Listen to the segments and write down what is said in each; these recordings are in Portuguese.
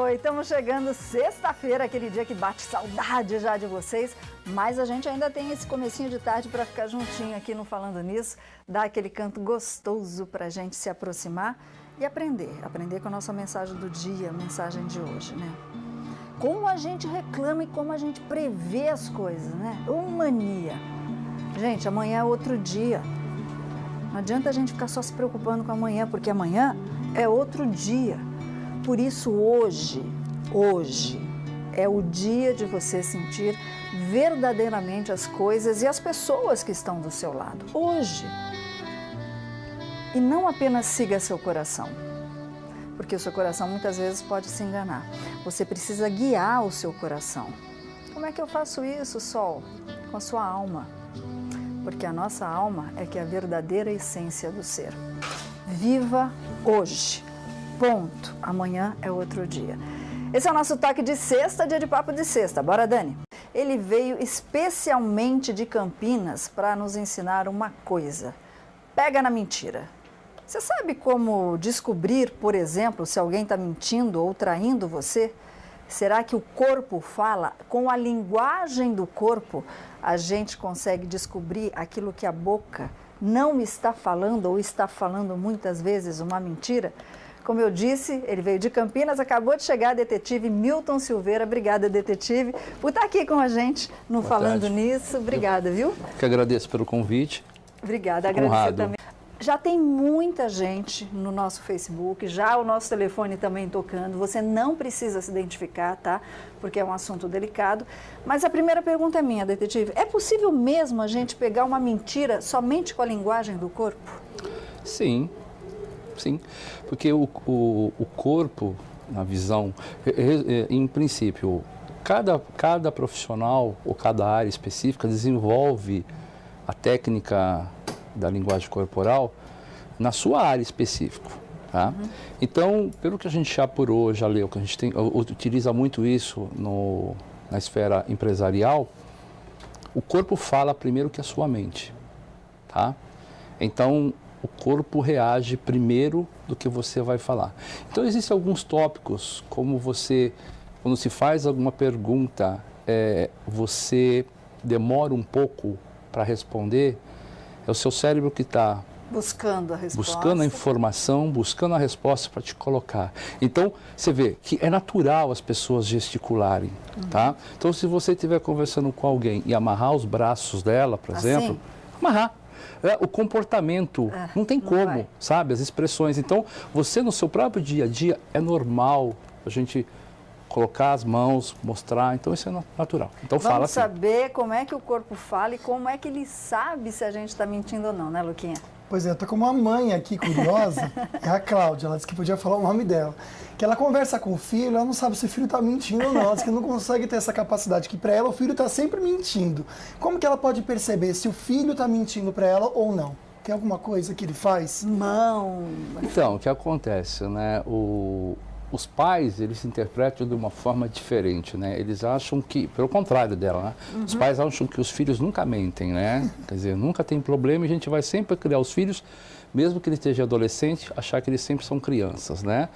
Oi, estamos chegando sexta-feira, aquele dia que bate saudade já de vocês, mas a gente ainda tem esse comecinho de tarde para ficar juntinho aqui no Falando Nisso, dar aquele canto gostoso para a gente se aproximar e aprender com a nossa mensagem do dia, a mensagem de hoje, né? Como a gente reclama e como a gente prevê as coisas, né? Ô mania! Gente, amanhã é outro dia. Não adianta a gente ficar só se preocupando com amanhã, porque amanhã é outro dia. Por isso, hoje é o dia de você sentir verdadeiramente as coisas e as pessoas que estão do seu lado. Hoje. E não apenas siga seu coração, porque o seu coração muitas vezes pode se enganar. Você precisa guiar o seu coração. Como é que eu faço isso, Sol? Com a sua alma. Porque a nossa alma é que é a verdadeira essência do ser. Viva hoje. Ponto. Amanhã é outro dia. Esse é o nosso toque de sexta, dia de papo de sexta. Bora, Dani? Ele veio especialmente de Campinas para nos ensinar uma coisa. Pega na mentira. Você sabe como descobrir, por exemplo, se alguém está mentindo ou traindo você? Será que o corpo fala? Com a linguagem do corpo, a gente consegue descobrir aquilo que a boca não está falando ou está falando muitas vezes uma mentira? Como eu disse, ele veio de Campinas, acabou de chegar, detetive Milton Silveira. Obrigada, detetive, por estar aqui com a gente no Falando Nisso. Obrigada, viu? Que agradeço pelo convite. Obrigada, agradecer também. Já tem muita gente no nosso Facebook, já o nosso telefone também tocando. Você não precisa se identificar, tá? Porque é um assunto delicado. Mas a primeira pergunta é minha, detetive. É possível mesmo a gente pegar uma mentira somente com a linguagem do corpo? Sim, sim. Porque o corpo, na visão, em princípio, cada profissional ou cada área específica desenvolve a técnica da linguagem corporal na sua área específica, tá? Então, pelo que a gente já apurou, já leu, que a gente utiliza muito isso na esfera empresarial, o corpo fala primeiro que a sua mente, tá? Então, o corpo reage primeiro do que você vai falar. Então, existem alguns tópicos, como você, quando se faz alguma pergunta, você demora um pouco para responder. É o seu cérebro que está buscando a resposta. Buscando a informação, buscando a resposta para te colocar. Então, você vê que é natural as pessoas gesticularem, tá? Então, se você estiver conversando com alguém e amarrar os braços dela, por exemplo, amarrar. O comportamento, não tem como, sabe? As expressões. Então, você no seu próprio dia a dia, é normal a gente colocar as mãos, mostrar, então isso é natural. Então fala assim. Vamos saber como é que o corpo fala e como é que ele sabe se a gente está mentindo ou não, né, Luquinha? Pois é, eu tô com uma mãe aqui curiosa, é a Cláudia, ela disse que podia falar o nome dela. Que ela conversa com o filho, ela não sabe se o filho está mentindo ou não, ela diz que não consegue ter essa capacidade, que para ela o filho está sempre mentindo. Como que ela pode perceber se o filho está mentindo para ela ou não? Tem alguma coisa que ele faz? Não. Então, o que acontece, né? Os pais, eles se interpretam de uma forma diferente, né? Eles acham que, pelo contrário dela, né? Os pais acham que os filhos nunca mentem, né? Quer dizer, nunca tem problema e a gente vai sempre criar os filhos, mesmo que ele esteja adolescente, achar que eles sempre são crianças, né?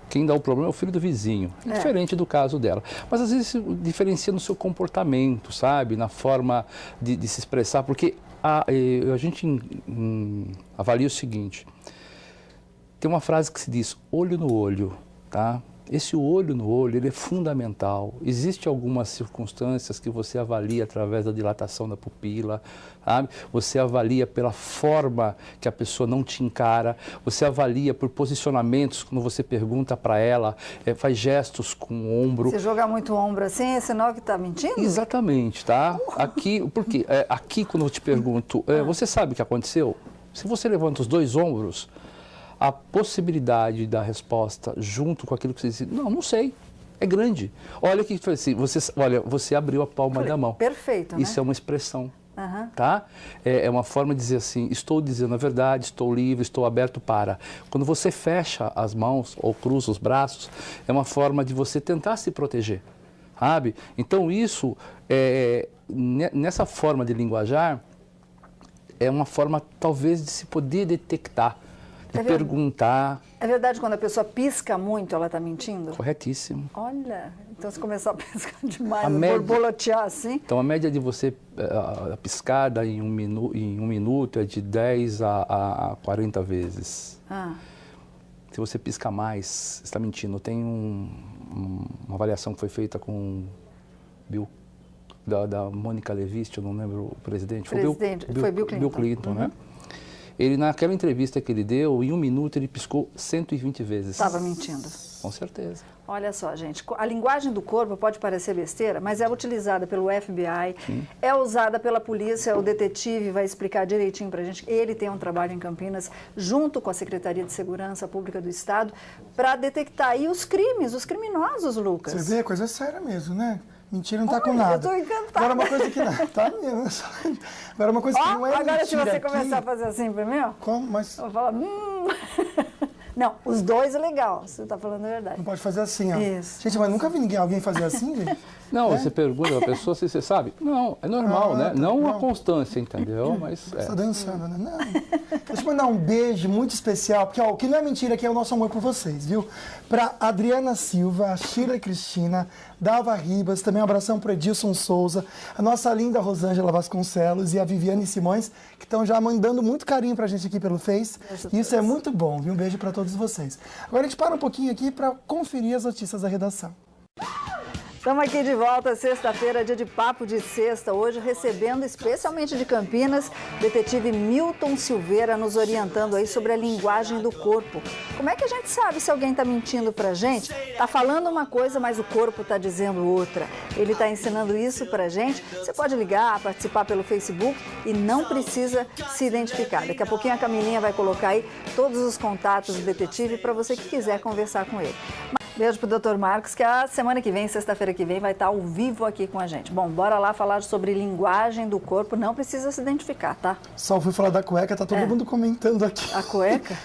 Quem dá o problema é o filho do vizinho, diferente do caso dela. Mas às vezes se diferencia no seu comportamento, sabe? Na forma de se expressar, porque a gente avalia o seguinte. Tem uma frase que se diz, olho no olho, tá? Esse olho no olho, ele é fundamental. Existem algumas circunstâncias que você avalia através da dilatação da pupila, sabe? Você avalia pela forma que a pessoa não te encara, você avalia por posicionamentos, quando você pergunta para ela, faz gestos com o ombro. Se jogar muito o ombro assim, é sinal que está mentindo? Exatamente, tá? Aqui, porque aqui quando eu te pergunto, você sabe o que aconteceu? Se você levanta os dois ombros, a possibilidade da resposta junto com aquilo que você disse, não sei, é grande. Olha que assim, você abriu a palma da mão. Perfeito, né? Isso é uma expressão, tá? É uma forma de dizer assim, estou dizendo a verdade, estou livre, estou aberto para. Quando você fecha as mãos ou cruza os braços, é uma forma de você tentar se proteger, sabe? Então isso, nessa forma de linguajar, é uma forma talvez de se poder detectar. de perguntar. É verdade, quando a pessoa pisca muito, ela está mentindo? Corretíssimo. Olha, então se começar a piscar demais, borboletear assim... Então, a média de você, a piscada em um minuto é de 10 a 40 vezes. Se você pisca mais, você está mentindo. Tem uma avaliação que foi feita com da Mônica Levinsky, eu não lembro o presidente. Foi Bill Clinton. Bill Clinton, né? Ele, naquela entrevista que ele deu, em um minuto, ele piscou 120 vezes. Estava mentindo. Com certeza. Olha só, gente, a linguagem do corpo pode parecer besteira, mas é utilizada pelo FBI, é usada pela polícia, o detetive vai explicar direitinho pra gente. Ele tem um trabalho em Campinas, junto com a Secretaria de Segurança Pública do Estado, para detectar aí os crimes, os criminosos, Lucas. Você vê, coisa séria mesmo, né? Mentira não tá com nada. Eu tô encantada. Agora uma coisa que não, tá mesmo. Agora uma coisa que não é agora mentira se você aqui... começar a fazer assim pra mim, ó. Como? Mas... Eu vou falar, Não, os dois é legal, você tá falando a verdade. Não pode fazer assim, ó. Isso. Gente, mas nunca vi alguém fazer assim, gente. Não, você pergunta a pessoa se você sabe. Não, é normal, né? Não a constância, entendeu? Mas você tá dançando, né? Não. Deixa eu mandar um beijo muito especial, porque ó, o que não é mentira aqui é o nosso amor por vocês, viu? Pra Adriana Silva, a Sheila Cristina, Dalva Ribas, também um abração pro Edilson Souza, a nossa linda Rosângela Vasconcelos e a Viviane Simões, que estão já mandando muito carinho pra gente aqui pelo Face. Isso é muito bom, viu? Um beijo pra todos vocês. Agora a gente para um pouquinho aqui pra conferir as notícias da redação. Estamos aqui de volta, sexta-feira, dia de Papo de Sexta, hoje recebendo especialmente de Campinas, detetive Milton Silveira nos orientando aí sobre a linguagem do corpo. Como é que a gente sabe se alguém está mentindo pra gente? Está falando uma coisa, mas o corpo está dizendo outra. Ele está ensinando isso pra gente. Você pode ligar, participar pelo Facebook e não precisa se identificar. Daqui a pouquinho a Camilinha vai colocar aí todos os contatos do detetive para você que quiser conversar com ele. Beijo pro Dr. Marcos, que a semana que vem, sexta-feira que vem, vai estar ao vivo aqui com a gente. Bom, bora lá falar sobre linguagem do corpo. Não precisa se identificar, tá? Só fui falar da cueca, tá todo mundo comentando aqui. A cueca?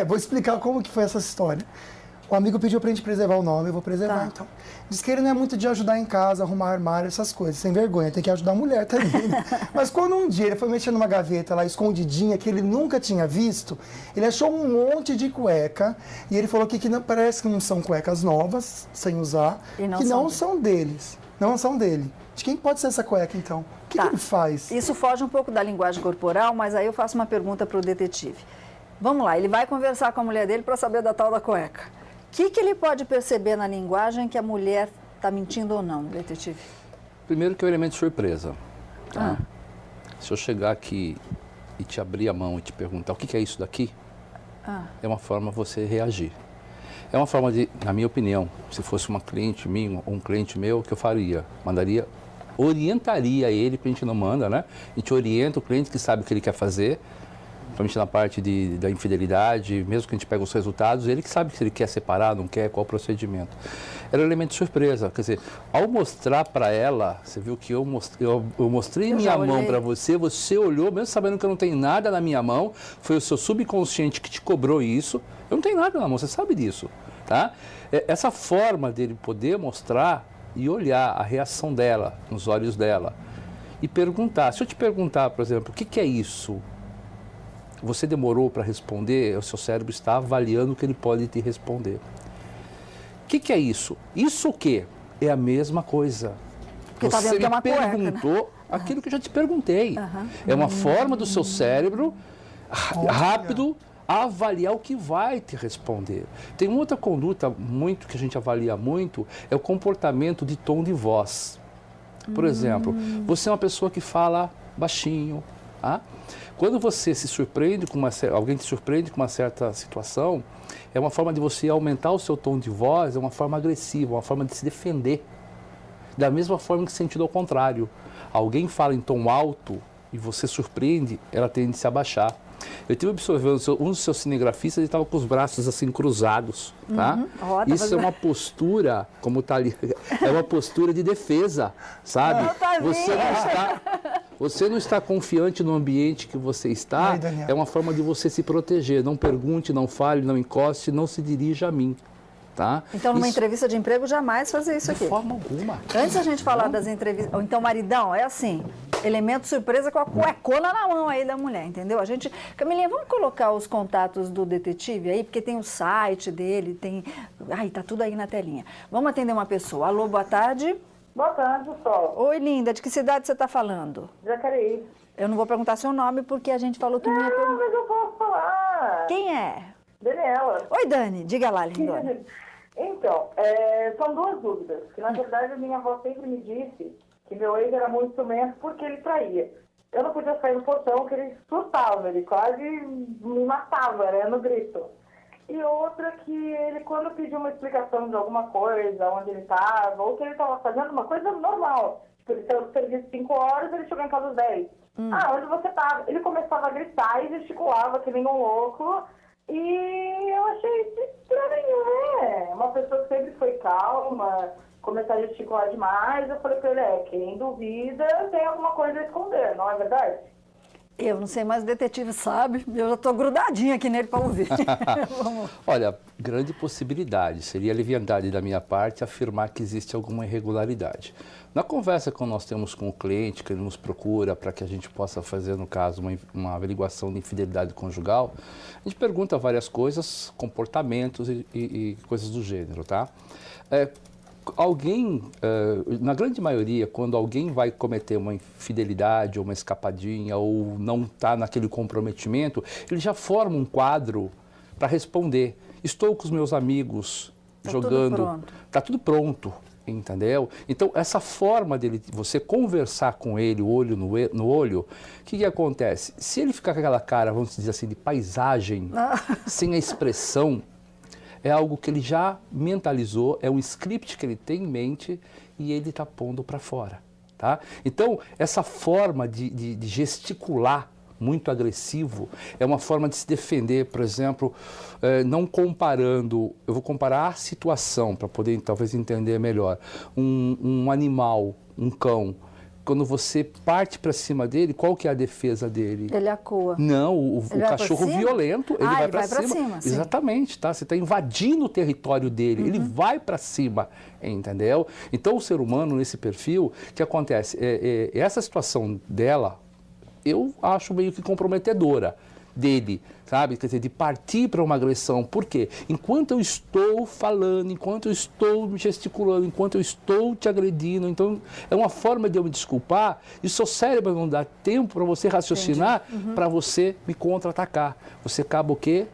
Vou explicar como que foi essa história. O amigo pediu pra gente preservar o nome, eu vou preservar então. Diz que ele não é muito de ajudar em casa, arrumar armário, essas coisas, sem vergonha, tem que ajudar a mulher também. Né? Mas quando um dia ele foi mexer numa gaveta lá, escondidinha, que ele nunca tinha visto, ele achou um monte de cueca e ele falou que não, parece que não são cuecas novas, sem usar, que não são deles, não são dele. De quem pode ser essa cueca então? O que ele faz? Isso foge um pouco da linguagem corporal, mas aí eu faço uma pergunta pro detetive. Vamos lá, ele vai conversar com a mulher dele para saber da tal da cueca. O que ele pode perceber na linguagem que a mulher está mentindo ou não, detetive? Primeiro que é o elemento de surpresa. Tá? Se eu chegar aqui e te abrir a mão e te perguntar o que é isso daqui, é uma forma de você reagir. É uma forma de, na minha opinião, se fosse uma cliente minha ou um cliente meu, o que eu faria? Orientaria ele, porque a gente não manda, né? A gente orienta o cliente que sabe o que ele quer fazer, principalmente na parte da infidelidade, mesmo que a gente pegue os resultados, ele que sabe se ele quer separar, não quer, qual o procedimento. Era um elemento de surpresa, quer dizer, ao mostrar para ela, você viu que eu mostrei minha mão para você, você olhou, mesmo sabendo que eu não tenho nada na minha mão, foi o seu subconsciente que te cobrou isso, eu não tenho nada na mão, você sabe disso, tá? Essa forma dele poder mostrar e olhar a reação dela, nos olhos dela, e perguntar, se eu te perguntar, por exemplo, o que é isso? Você demorou para responder, o seu cérebro está avaliando o que ele pode te responder. O que é isso? Isso o quê? É a mesma coisa. Porque você tá vendo que é uma perguntou cueca, né? aquilo que eu já te perguntei. É uma forma do seu cérebro rápido avaliar o que vai te responder. Tem uma outra conduta muito que a gente avalia muito, é o comportamento de tom de voz. Por exemplo, você é uma pessoa que fala baixinho, tá? Quando você se surpreende alguém te surpreende com uma certa situação, é uma forma de você aumentar o seu tom de voz, é uma forma agressiva, uma forma de se defender. Da mesma forma que sentido ao contrário. Alguém fala em tom alto e você surpreende, ela tende a se abaixar. Eu estive observando um dos seus cinegrafistas, ele estava com os braços assim cruzados, tá? Isso é uma postura, como está ali, é uma postura de defesa, sabe? Você não está confiante no ambiente que você está, é uma forma de você se proteger. Não pergunte, não fale, não encoste, não se dirija a mim. Tá? Então, numa entrevista de emprego, jamais fazer isso aqui. De forma alguma. Antes a gente falar das entrevistas... Ou então, maridão, é assim. elemento surpresa com a cuecona na mão aí da mulher, entendeu? Camilinha, vamos colocar os contatos do detetive aí, porque tem o site dele, tem... Ai, tá tudo aí na telinha. Vamos atender uma pessoa. Alô, boa tarde. Boa tarde, Sol. Oi, linda, de que cidade você tá falando? Jacareí. Eu não vou perguntar seu nome, porque a gente falou que não ia perguntar. Mas eu posso falar. Quem é? Daniela. Oi, Dani, diga lá, lindona. Então, são duas dúvidas. Que, na verdade, a minha avó sempre me disse que meu ex era muito ciumento porque ele traía. Eu não podia sair no portão, que ele surtava, ele quase me matava, era no grito. E outra que ele, quando pediu uma explicação de alguma coisa, onde ele estava, ou que ele estava fazendo uma coisa normal, tipo, ele saiu do serviço 5 horas, ele chegou em casa às 10. Onde você estava? Ele começava a gritar e gesticulava que nem um louco. E eu achei isso estranho, né? Uma pessoa que sempre foi calma, começar a gesticular demais. Eu falei pra ele, quem duvida tem alguma coisa a esconder, não é verdade? Eu não sei, mas o detetive sabe. Eu já tô grudadinha aqui nele para ouvir. Olha, grande possibilidade. Seria leviandade da minha parte afirmar que existe alguma irregularidade. Na conversa que nós temos com o cliente, que ele nos procura para que a gente possa fazer, no caso, uma averiguação de infidelidade conjugal, a gente pergunta várias coisas, comportamentos e coisas do gênero, tá? Na grande maioria, quando alguém vai cometer uma infidelidade ou uma escapadinha ou não está naquele comprometimento, ele já forma um quadro para responder. Estou com os meus amigos jogando, está tudo pronto, entendeu? Então, essa forma dele, você conversar com ele, olho no olho, o que acontece? Se ele ficar com aquela cara, vamos dizer assim, de paisagem, sem a expressão, é algo que ele já mentalizou, é um script que ele tem em mente e ele está pondo para fora, tá? Então, essa forma de gesticular muito agressivo é uma forma de se defender, por exemplo, não comparando, eu vou comparar a situação para poder talvez entender melhor, um animal, um cão, quando você parte para cima dele, qual que é a defesa dele? Ele acua. Não, o cachorro violento, ele vai para cima. Exatamente, tá? Você está invadindo o território dele, ele vai para cima, entendeu? Então, o ser humano, nesse perfil, o que acontece? Essa situação dela, eu acho meio que comprometedora dele, sabe? Quer dizer, de partir para uma agressão. Por quê? Enquanto eu estou falando, enquanto eu estou me gesticulando, enquanto eu estou te agredindo, então é uma forma de eu me desculpar e seu cérebro não dá tempo para você raciocinar, para você me contra-atacar. Você acaba o quê?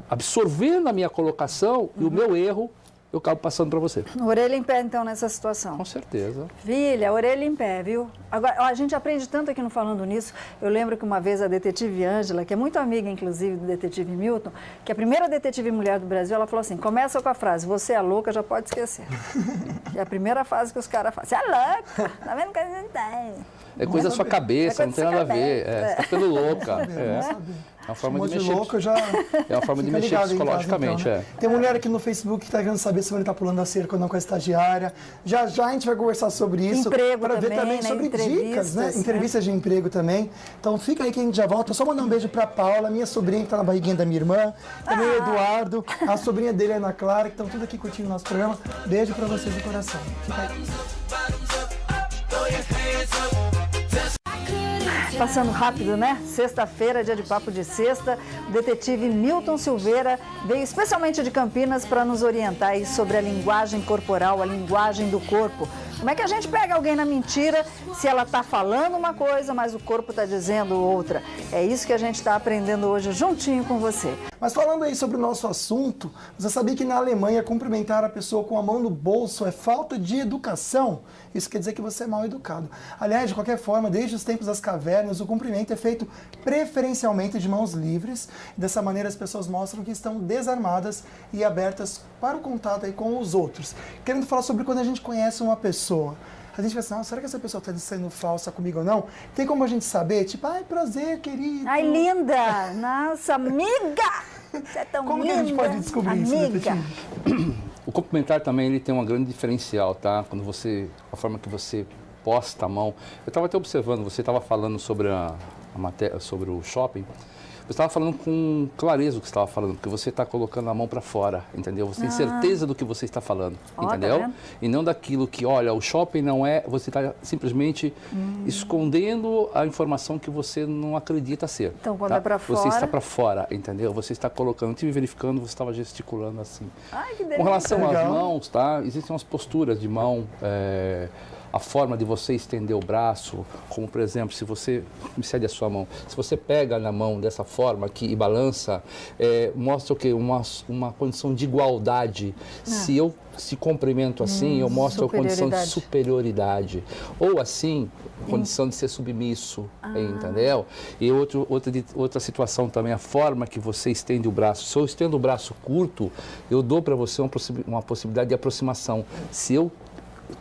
Absorvendo a minha colocação e o meu erro, eu acabo passando para você. Orelha em pé, então, nessa situação. Com certeza. Filha, orelha em pé, viu? Agora, a gente aprende tanto aqui no Falando Nisso. Eu lembro que uma vez a detetive Ângela, que é muito amiga, inclusive, do detetive Milton, que é a primeira detetive mulher do Brasil, ela falou assim, começa com a frase, você é louca, já pode esquecer. É a primeira frase que os caras falam, você é louca, tá vendo que a gente tem? É coisa da sua cabeça, não tem nada a ver. Você está ficando louca. É uma forma de mexer. Louco, já é uma forma de mexer psicologicamente. Então, né? Tem mulher aqui no Facebook que está querendo saber se ele está pulando a cerca ou não com a estagiária. Já já a gente vai conversar sobre isso. Emprego para ver também né? sobre dicas, né? Entrevistas de emprego também. Então fica aí que a gente já volta. Só mandar um beijo para Paula, minha sobrinha que está na barriguinha da minha irmã. Também o Eduardo, a sobrinha dele, a Ana Clara, que estão tudo aqui curtindo o nosso programa. Beijo para vocês do coração. Fica aí. Passando rápido, né? Sexta-feira, dia de papo de sexta. O detetive Milton Silveira veio especialmente de Campinas para nos orientar aí sobre a linguagem corporal, a linguagem do corpo. Como é que a gente pega alguém na mentira se ela está falando uma coisa, mas o corpo está dizendo outra? É isso que a gente está aprendendo hoje juntinho com você. Mas falando aí sobre o nosso assunto, você sabia que na Alemanha cumprimentar a pessoa com a mão no bolso é falta de educação? Isso quer dizer que você é mal educado. Aliás, de qualquer forma, desde os tempos das cavernas, o cumprimento é feito preferencialmente de mãos livres. Dessa maneira, as pessoas mostram que estão desarmadas e abertas para o contato aí com os outros. Querendo falar sobre quando a gente conhece uma pessoa. A gente pensa, será que essa pessoa está sendo falsa comigo ou não? Tem como a gente saber? Tipo, ai, prazer, querido. Ai, linda! Nossa, amiga! Você é tão como linda. Como que a gente pode descobrir isso, detetive? O cumprimentar também ele tem um grande diferencial, tá? Quando a forma que você posta a mão. Eu estava até observando, você estava falando sobre a matéria, sobre o shopping. estava falando com clareza o que você estava falando, porque você está colocando a mão para fora, entendeu? Você tem certeza do que você está falando, entendeu? Tá, e não daquilo que, olha, o shopping não é... Você está simplesmente escondendo a informação que você não acredita ser. Então, quando tá? é para fora... Você está para fora, entendeu? Você está colocando... Eu estive verificando, você estava gesticulando assim. Ai, que delícia. Com relação às mãos, tá? Existem umas posturas de mão... A forma de você estender o braço, como por exemplo, se você me cede a sua mão, se você pega na mão dessa forma aqui e balança, mostra o quê? Uma condição de igualdade. Se eu se cumprimento assim, eu mostro a condição de superioridade. Ou assim, a condição de ser submisso, entendeu? E outra situação também, a forma que você estende o braço. Se eu estendo o braço curto, eu dou para você uma possibilidade de aproximação. Se eu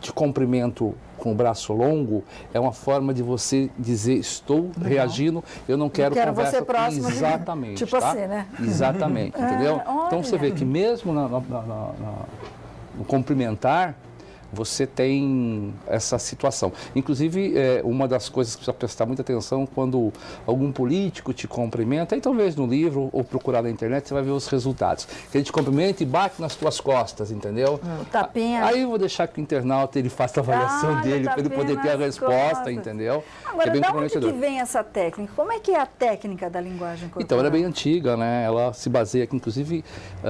te cumprimento com o braço longo, é uma forma de você dizer, estou reagindo, eu não quero conversa. Você próximo. Exatamente. Tipo tá? assim, né? Exatamente, entendeu? Então você vê que mesmo no cumprimentar, você tem essa situação. Inclusive, uma das coisas que precisa prestar muita atenção quando algum político te cumprimenta, aí talvez no livro ou procurar na internet, você vai ver os resultados. Que ele te cumprimenta e bate nas tuas costas, entendeu? Tapinha. Aí eu vou deixar que o internauta ele faça a avaliação dele, para ele poder ter a resposta, entendeu? Agora, é bem da onde que vem essa técnica? Como é que é a técnica da linguagem corporal? Então, ela é bem antiga, né? Ela se baseia aqui, inclusive,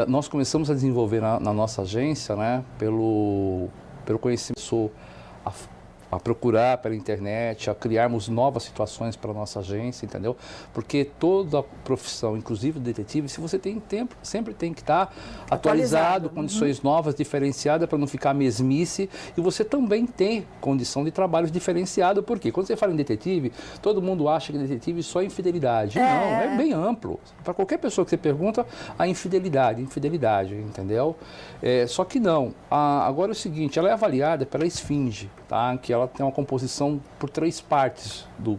nós começamos a desenvolver na nossa agência, né? Pelo conhecimento, a procurar pela internet, a criarmos novas situações para a nossa agência, entendeu? Porque toda a profissão, inclusive o detetive, se você tem tempo, sempre tem que estar atualizado, condições novas, diferenciadas, para não ficar mesmice, e você também tem condição de trabalho diferenciada, porque quando você fala em detetive, todo mundo acha que detetive só é infidelidade. Não, é bem amplo. Para qualquer pessoa que você pergunta, a infidelidade, entendeu? Só que não. Agora é o seguinte, ela é avaliada pela esfinge, tá? Que ela tem uma composição por 3 partes do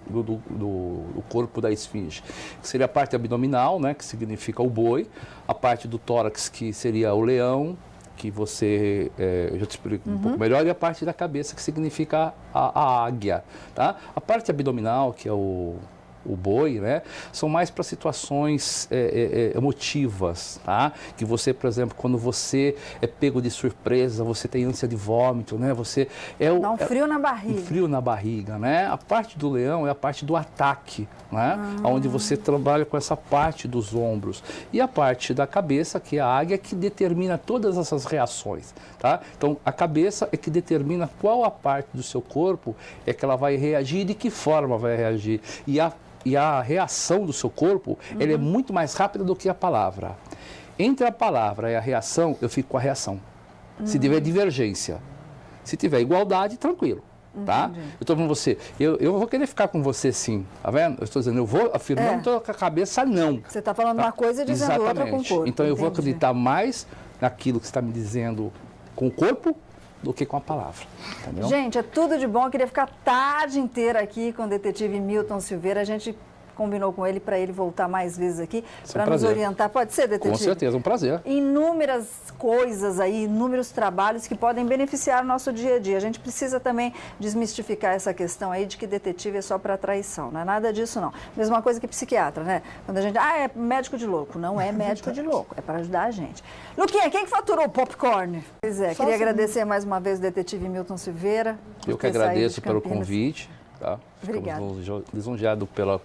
corpo da esfinge. Que seria a parte abdominal, né, que significa o boi, a parte do tórax, que seria o leão, que você, eu já te explico um pouco melhor, e a parte da cabeça, que significa a águia. Tá? A parte abdominal, que é o boi, né, são mais para situações emotivas, tá? Que você, por exemplo, quando você é pego de surpresa, você tem ânsia de vômito, né? Você dá um frio na barriga. Um frio na barriga, né? A parte do leão é a parte do ataque, né? Onde você trabalha com essa parte dos ombros. E a parte da cabeça, que é a águia, que determina todas essas reações, tá? Então, a cabeça é que determina qual a parte do seu corpo é que ela vai reagir e de que forma vai reagir. E a reação do seu corpo, ela é muito mais rápida do que a palavra. Entre a palavra e a reação, eu fico com a reação. Se tiver divergência. Se tiver igualdade, tranquilo. Tá? Eu estou falando você, eu vou querer ficar com você sim, tá vendo? Eu estou dizendo, eu vou afirmando, estou com a cabeça não. Você está falando uma coisa e dizendo outra com o corpo. Então eu vou acreditar mais naquilo que você está me dizendo com o corpo do que com a palavra, entendeu? Gente, é tudo de bom. Eu queria ficar a tarde inteira aqui com o detetive Milton Silveira. A gente combinou com ele para ele voltar mais vezes aqui para nos orientar. Pode ser, detetive? Com certeza, um prazer. Inúmeras coisas aí, inúmeros trabalhos que podem beneficiar o nosso dia a dia. A gente precisa também desmistificar essa questão aí de que detetive é só para traição. Não é nada disso, não. Mesma coisa que psiquiatra, né? Quando a gente, é médico de louco. Não é médico de louco, é para ajudar a gente. Luquinha, quem que faturou o popcorn? Pois é, queria agradecer mais uma vez o detetive Milton Silveira. Eu que agradeço pelo convite. Tá? Obrigada. Ficamos lisonjeados pelo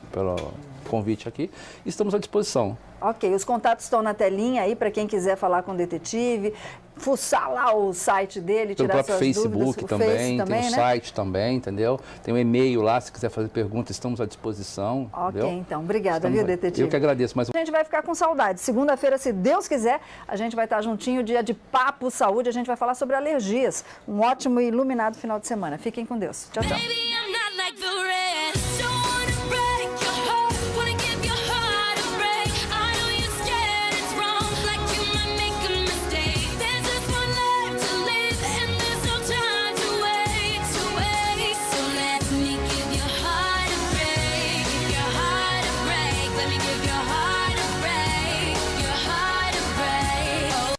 convite aqui. Estamos à disposição. Ok, os contatos estão na telinha aí para quem quiser falar com o detetive, fuçar lá o site dele, pelo tirar suas Facebook dúvidas. também, tem o né? site também, entendeu? Tem um e-mail lá, se quiser fazer perguntas, estamos à disposição. Ok, entendeu? então, obrigada, viu, detetive? Eu que agradeço. Mas a gente vai ficar com saudade. Segunda-feira, se Deus quiser, a gente vai estar juntinho, dia de Papo Saúde, a gente vai falar sobre alergias. Um ótimo e iluminado final de semana. Fiquem com Deus. Tchau, tchau.